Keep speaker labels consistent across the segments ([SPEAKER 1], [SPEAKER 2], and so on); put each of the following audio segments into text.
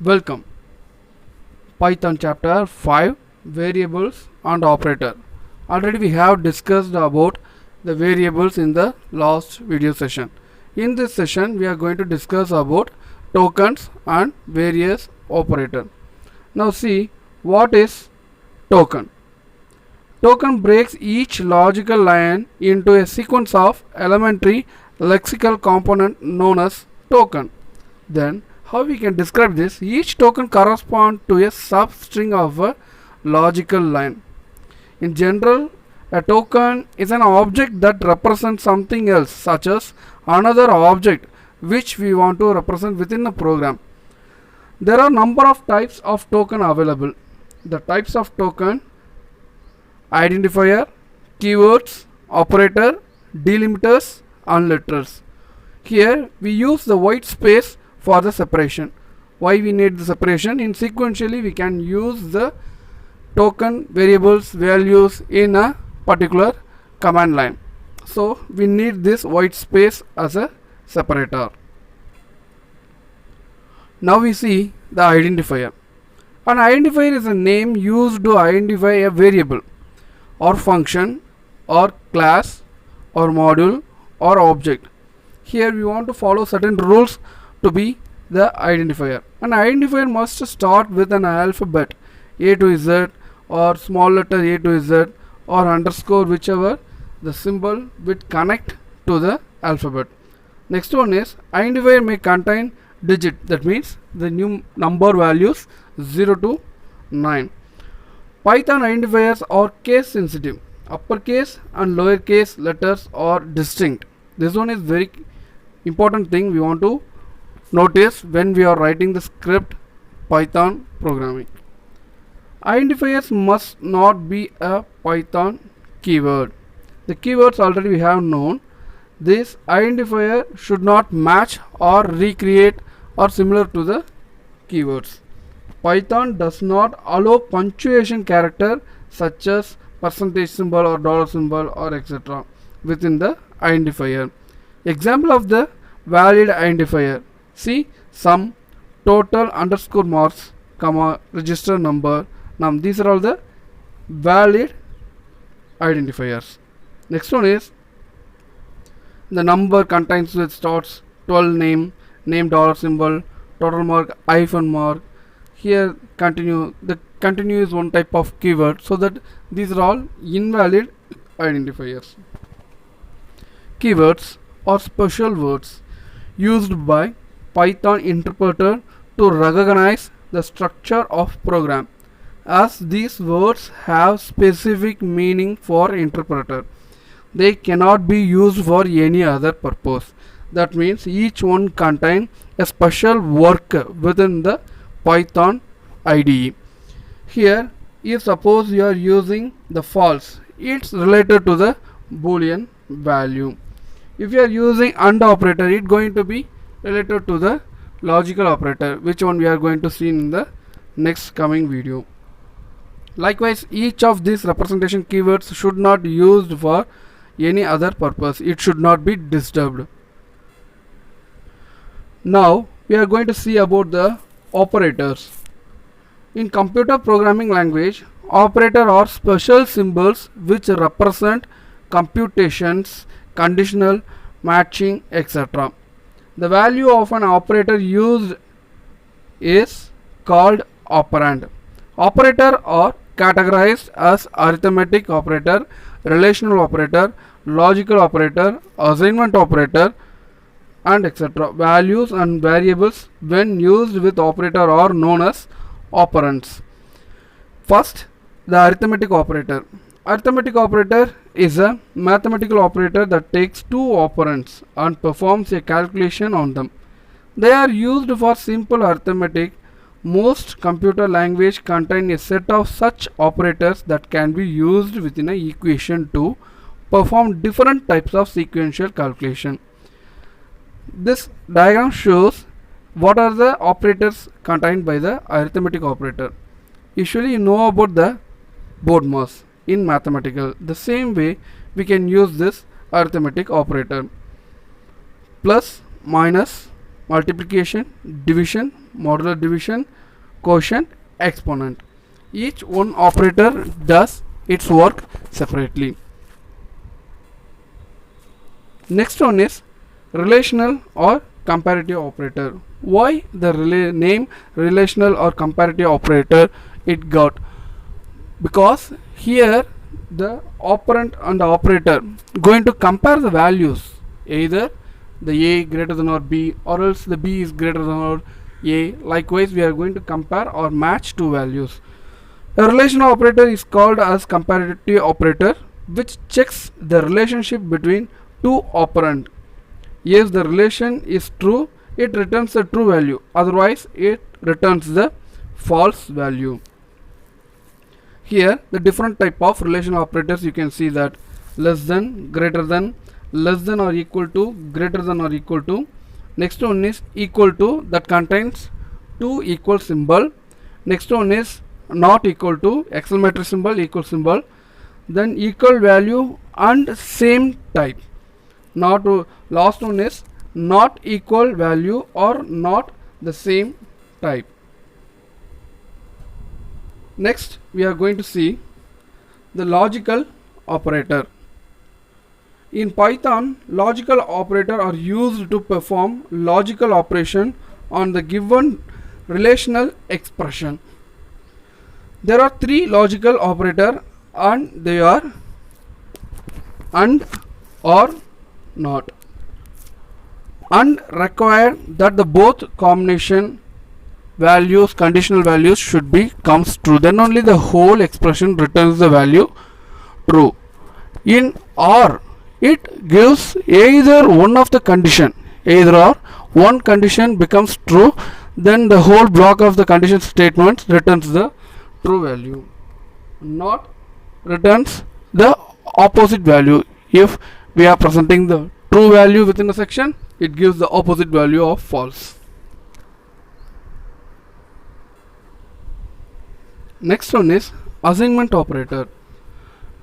[SPEAKER 1] Welcome. Python chapter 5 variables and operator. Already we have discussed about the variables in the last video session. In this session we are going to discuss about tokens and various operator. Now see what is token. Token breaks each logical line into a sequence of elementary lexical component known as token. Then how we can describe this? Each token corresponds to a substring of a logical line. In general, a token is an object that represents something else, such as another object which we want to represent within a program. There are a number of types of token available. The types of token: identifier, keywords, operator, delimiters and letters. Here we use the white space for the separation. Why we need the separation? In sequentially we can use the token variables values in a particular command line. So we need this white space as a separator. Now we see the identifier. An identifier is a name used to identify a variable or function or class or module or object. Here we want to follow certain rules to be the identifier. An identifier must start with an alphabet A to Z or small letter A to Z or underscore, whichever the symbol which connect to the alphabet. Next one is identifier may contain digit, that means the new number values 0 to 9. Python identifiers are case sensitive. Uppercase and lowercase letters are distinct. This one is very important thing we want to notice when we are writing the script Python programming. Identifiers must not be a Python keyword. The keywords already we have known. This identifier should not match or recreate or similar to the keywords. Python does not allow punctuation character such as percentage symbol or dollar symbol or etc. within the identifier. Example of the valid identifier: see sum, total, underscore marks, comma, register number. Now these are all the valid identifiers. Next one is the number contains with starts 12 name dollar symbol, total mark hyphen mark. Here continue, the continue is one type of keyword, so that these are all invalid identifiers. Keywords are special words used by Python interpreter to recognize the structure of program, as these words have specific meaning for interpreter. They cannot be used for any other purpose. That means each one contain a special work within the Python IDE. Here, if suppose you are using the false, it's related to the boolean value. If you are using AND operator, it's going to be related to the logical operator, which one we are going to see in the next coming video. Likewise, each of these representation keywords should not be used for any other purpose. It should not be disturbed. Now we are going to see about the operators. In computer programming language, operators are special symbols which represent computations, conditional, matching, etc. The value of an operator used is called operand. Operators are categorized as arithmetic operator, relational operator, logical operator, assignment operator and etc. Values and variables when used with operator are known as operands. First, the arithmetic operator. Arithmetic operator is a mathematical operator that takes two operands and performs a calculation on them. They are used for simple arithmetic. Most computer language contain a set of such operators that can be used within an equation to perform different types of sequential calculation. This diagram shows what are the operators contained by the arithmetic operator. Usually you know about the BODMAS in mathematical. The same way we can use this arithmetic operator: plus, minus, multiplication, division, modular division, quotient, exponent. Each one operator does its work separately. Next one is relational or comparative operator. Why the name relational or comparative operator it got? Because here the operand and the operator going to compare the values, either the a greater than or b, or else the b is greater than or a. Likewise, we are going to compare or match two values. A relational operator is called as comparative operator, which checks the relationship between two operand. If the relation is true, it returns the true value, otherwise it returns the false value. Here the different type of relational operators, you can see that less than, greater than, less than or equal to, greater than or equal to. Next one is equal to, that contains two equal symbol. Next one is not equal to, exclamatory symbol, equal symbol. Then equal value and same type. Not last one is not equal value or not the same type. Next we are going to see the logical operator. In Python, logical operator are used to perform logical operation on the given relational expression. There are three logical operator, and they are and, or, not. And require that the both combination values, conditional values should be comes true, then only the whole expression returns the value true. In or, it gives either one of the condition, either or one condition becomes true, then the whole block of the condition statements returns the true value. Not returns the opposite value. If we are presenting the true value within a section, it gives the opposite value of false. Next one is assignment operator.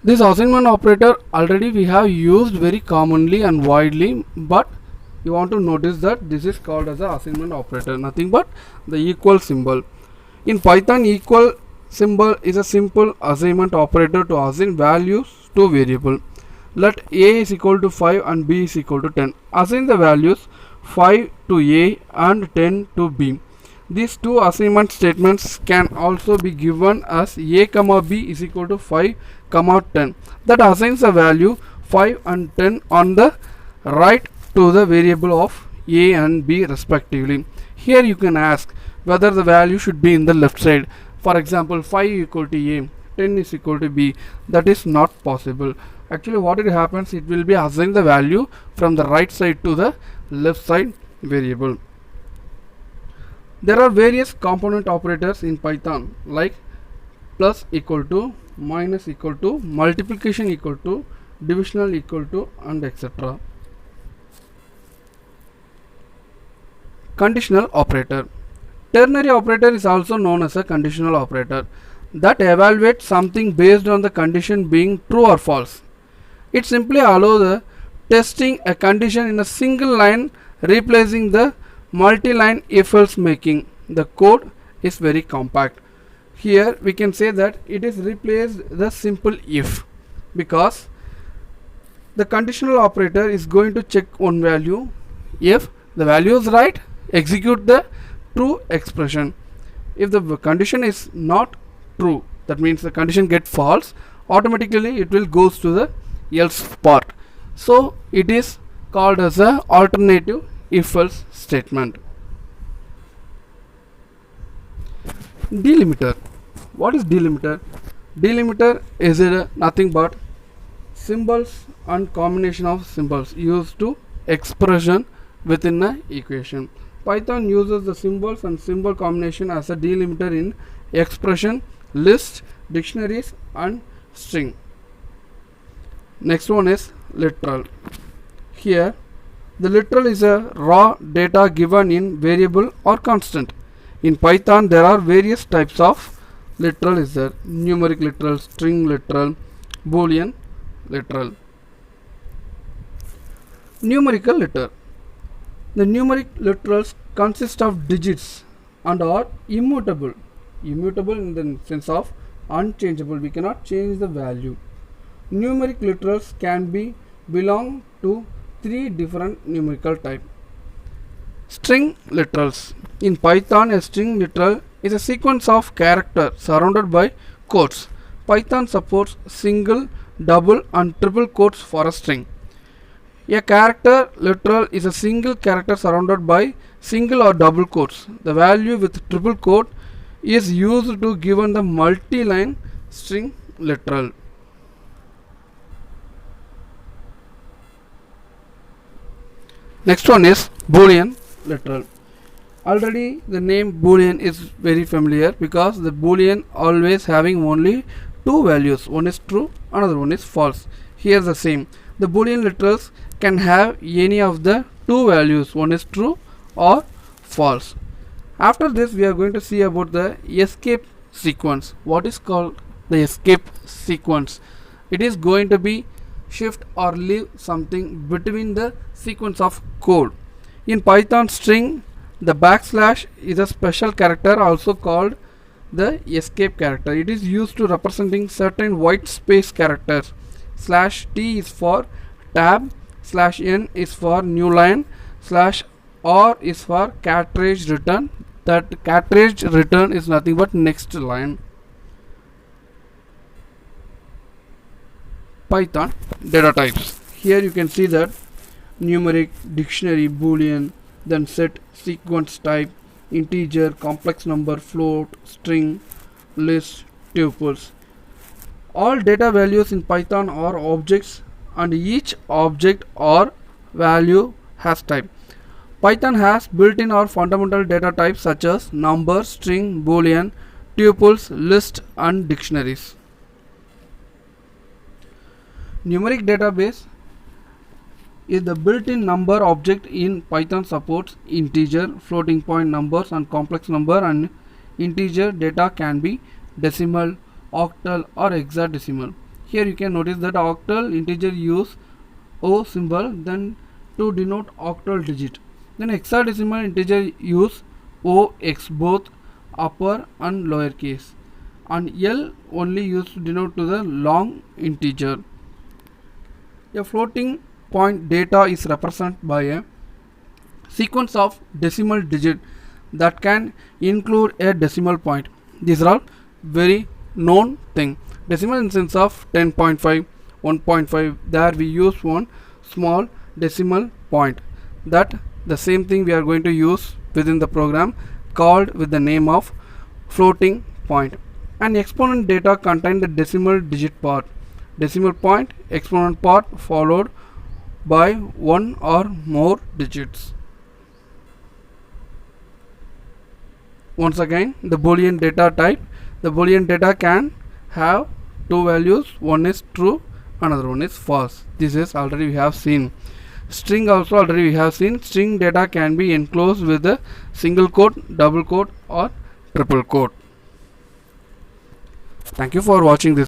[SPEAKER 1] This assignment operator already we have used very commonly and widely, but you want to notice that this is called as a assignment operator, nothing but the equal symbol. In Python, equal symbol is a simple assignment operator to assign values to variable. Let a is equal to 5 and b is equal to 10. Assign the values 5 to a and 10 to b. These two assignment statements can also be given as a comma b is equal to 5 comma 10. That assigns a value 5 and 10 on the right to the variable of a and b respectively. Here you can ask whether the value should be in the left side. For example, 5 equal to a, 10 is equal to b. That is not possible. Actually what it happens, it will be assign the value from the right side to the left side variable. There are various component operators in Python, like plus equal to, minus equal to, multiplication equal to, divisional equal to, and etc. Conditional operator. Ternary operator is also known as a conditional operator that evaluates something based on the condition being true or false. It simply allows the testing a condition in a single line, replacing the multi-line if-else, making the code is very compact. Here we can say that it is replaced the simple if, because the conditional operator is going to check one value. If the value is right, execute the true expression. If the condition is not true, that means the condition get false, automatically it will goes to the else part. So it is called as a alternative if-else statement. Delimiter. What is delimiter? Delimiter is nothing but symbols and combination of symbols used to expression within an equation. Python uses the symbols and symbol combination as a delimiter in expression, list, dictionaries, and string. Next one is literal. Here the literal is a raw data given in variable or constant. In Python there are various types of literal is there: numeric literal, string literal, boolean literal. Numerical literal. The numeric literals consist of digits and are immutable. Immutable in the sense of unchangeable. We cannot change the value. Numeric literals can be belong to three different numerical types. String literals. In Python, a string literal is a sequence of characters surrounded by quotes. Python supports single, double and triple quotes for a string. A character literal is a single character surrounded by single or double quotes. The value with triple quote is used to given the multi-line string literal. Next one is Boolean literal. Already the name Boolean is very familiar because the Boolean always having only two values. One is true, another one is false. Here the same. The Boolean literals can have any of the two values. One is true or false. After this we are going to see about the escape sequence. What is called the escape sequence? It is going to be shift or leave something between the sequence of code. In Python string, the backslash is a special character also called the escape character. It is used to representing certain white space characters. /t is for tab, /n is for new line, /r is for cartridge return. That cartridge return is nothing but next line. Python data types. Here you can see that numeric, dictionary, boolean, then set, sequence type, integer, complex number, float, string, list, tuples. All data values in Python are objects and each object or value has type. Python has built-in or fundamental data types such as number, string, boolean, tuples, list and dictionaries. Numeric database is the built-in number object in Python. Supports integer, floating point numbers and complex number, and integer data can be decimal, octal or hexadecimal. Here you can notice that octal integer use O symbol then to denote octal digit. Then hexadecimal integer use OX both upper and lower case, and L only used to denote to the long integer. A floating point data is represented by a sequence of decimal digit that can include a decimal point. These are all very known thing. Decimal in sense of 10.5, 1.5. There we use one small decimal point. That the same thing we are going to use within the program called with the name of floating point. An exponent data contain the decimal digit part. Decimal point, exponent part followed by one or more digits. Once again, the Boolean data type. The Boolean data can have two values. One is true, another one is false. This is already we have seen. String also already we have seen. String data can be enclosed with a single quote, double quote or triple quote. Thank you for watching this.